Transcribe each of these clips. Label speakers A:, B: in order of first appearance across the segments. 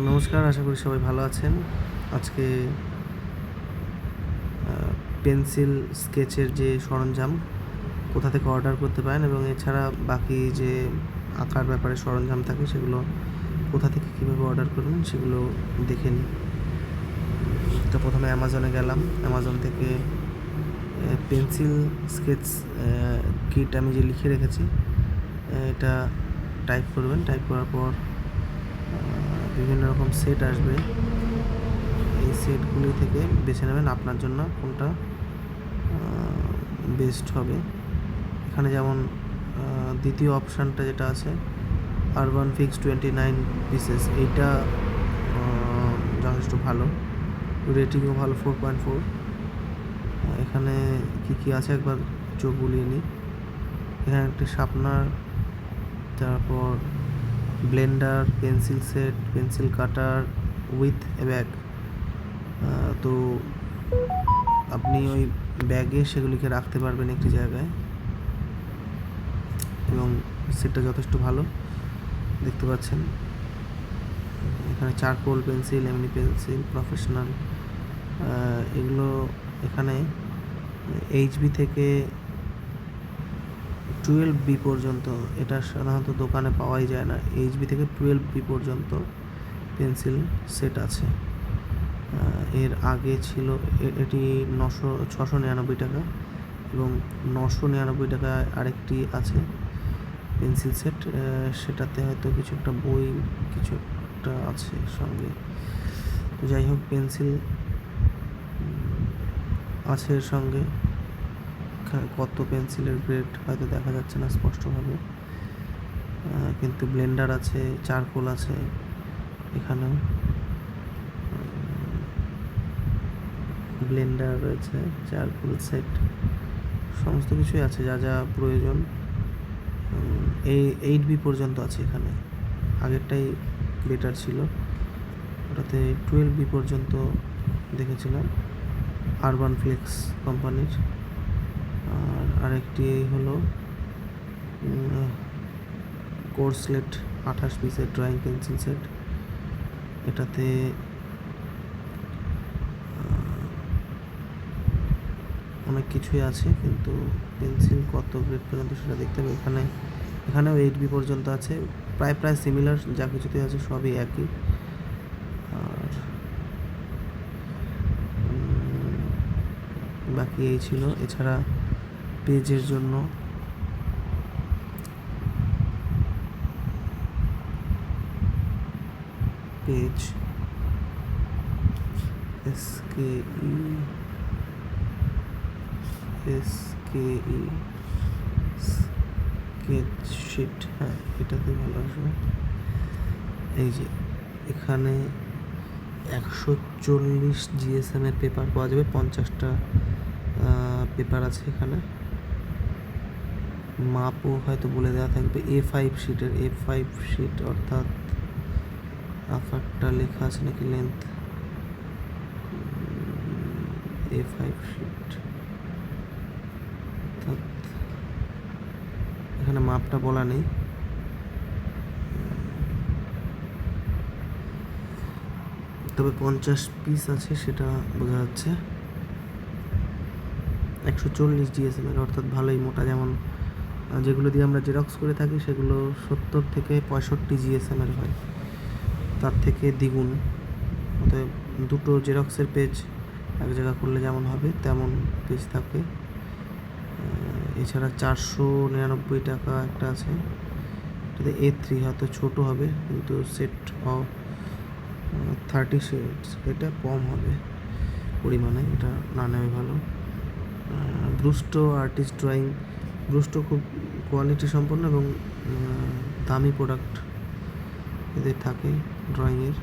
A: নমস্কার, আশা করি সবাই ভালো আছেন। আজকে পেন্সিল স্কেচের যে সরঞ্জাম কোথা থেকে অর্ডার করতে পারেন এবং এছাড়া বাকি যে আঁকার ব্যাপারে সরঞ্জাম থাকে সেগুলো কোথা থেকে কীভাবে অর্ডার করবেন সেগুলো দেখে নিই। তো প্রথমে অ্যামাজনে গেলাম। অ্যামাজন থেকে পেন্সিল স্কেচ কিট আমি যে লিখে রেখেছি এটা টাইপ করবেন। টাইপ করার পর বিভিন্ন রকম সেট আসবে। এই সেটগুলি থেকে বেছে নেবেন আপনার জন্য কোনটা বেস্ট হবে। এখানে যেমন দ্বিতীয় অপশানটা যেটা আছে আরবান ফিক্স 29 পিসেস, এইটা যথেষ্ট ভালো, রেটিংও ভালো 4.4। এখানে কী আছে একবার চোখ বুলিয়ে নিই। এখানে একটি শার্পনার, তারপর Blender, pencil set, pencil cutter with a bag. তো আপনি ওই ব্যাগে সেগুলিকে রাখতে পারবেন একটি জায়গায় এবং সেটটা যথেষ্ট ভালো দেখতে পাচ্ছেন। এখানে চারকোল পেন্সিল, এমনি পেন্সিল, প্রফেশনাল, এগুলো এখানে এইচবি থেকে 12B পর্যন্ত, এটা সাধারণত দোকানে পাওয়াই যায় না। এইচবি থেকে 12B পর্যন্ত পেন্সিল সেট আছে। এর আগে ছিল এটি 699 টাকা এবং 999 টাকায় আরেকটি আছে পেন্সিল সেট। সেটাতে হয়তো কিছু একটা বই কিছু একটা আছে সঙ্গে। তো যাই হোক, পেন্সিল আছে এর সঙ্গে। কত পেন্সিলের গ্রেড হয়তো দেখা যাচ্ছে না স্পষ্টভাবে, কিন্তু ব্লেন্ডার আছে, চারকোল আছে, এখানেও ব্লেন্ডার রয়েছে, চারকোল সেট, সমস্ত কিছুই আছে যা যা প্রয়োজন। এই 8B পর্যন্ত আছে এখানে। আগেরটাই বেটার ছিল, ওটাতে 12B পর্যন্ত দেখেছিলাম আরবান ফ্লেক্স কোম্পানির। আর আরেকটি হলো কোর্সলেট 28 পিসের ড্রয়িং পেন্সিল সেট। এটাতে অনেক কিছুই আছে, কিন্তু পেন্সিল কত গ্রেড পর্যন্ত সেটা দেখতে হবে। এখানেও 8B পর্যন্ত আছে, প্রায় সিমিলার, যা কিছুতে আছে সবই একই। আর বাকি এই ছিল। এছাড়া পেজের জন্য পেজ SKE স্কেচ শিট, হ্যাঁ এটাতে ভালো আসবে। এই যে এখানে 140 GSM এর পেপার পাওয়া যাবে, 50টা পেপার আছে এখানে। মাপও হয়তো বলে দেওয়া থাকবে। A5 শিটের, A5 শিট অর্থাৎ আকারটা লেখা আছে নাকি, লেন্থ A5 শিট, অর্থাৎ এখানে মাপটা বলা নেই। তবে 50 পিস আছে সেটা বোঝা যাচ্ছে। 140 GSM এর, অর্থাৎ ভালোই মোটা। যেমন যেগুলো দিয়ে আমরা জেরক্স করে থাকি সেগুলো 70 থেকে 65 GSM এর হয়, তার থেকে দ্বিগুণ। অতএব দুটো জেরক্সের পেজ এক জায়গা করলে যেমন হবে তেমন পেজ থাকে। এছাড়া 499 টাকা একটা আছে, এটাতে A3, হয়তো ছোটো হবে কিন্তু সেট অফ 30 শেডস, এটা কম হবে পরিমাণে, এটা না নেওয়াই ভালো। ব্রুস্টো আর্টিস্ট ড্রয়িং, ব্রুস্টো খুব কোয়ালিটি সম্পন্ন এবং দামি প্রোডাক্ট এদের থাকে ড্রয়িংয়ের।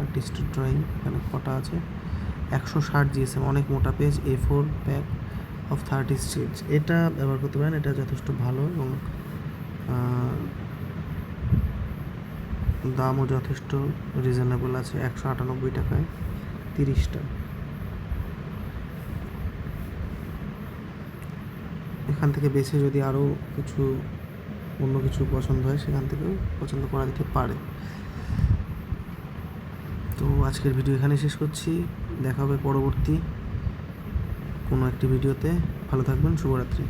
A: আর্টিস্ট ড্রয়িং, এখানে কটা আছে, 160 GSM, অনেক মোটা page, A4 pack of 30 shades. এটা ব্যবহার করতে পারেন, এটা যথেষ্ট ভালো এবং দামও যথেষ্ট রিজনেবল আছে, 198 টাকায় 30টা। এখান থেকে বেছে যদি আরও অন্য কিছু পছন্দ হয় সেখান থেকেও পছন্দ করা যেতে পারে। তো আজকের ভিডিও এখানে শেষ করছি, দেখা হবে পরবর্তী কোনো একটি ভিডিওতে। ভালো থাকবেন, শুভরাত্রি।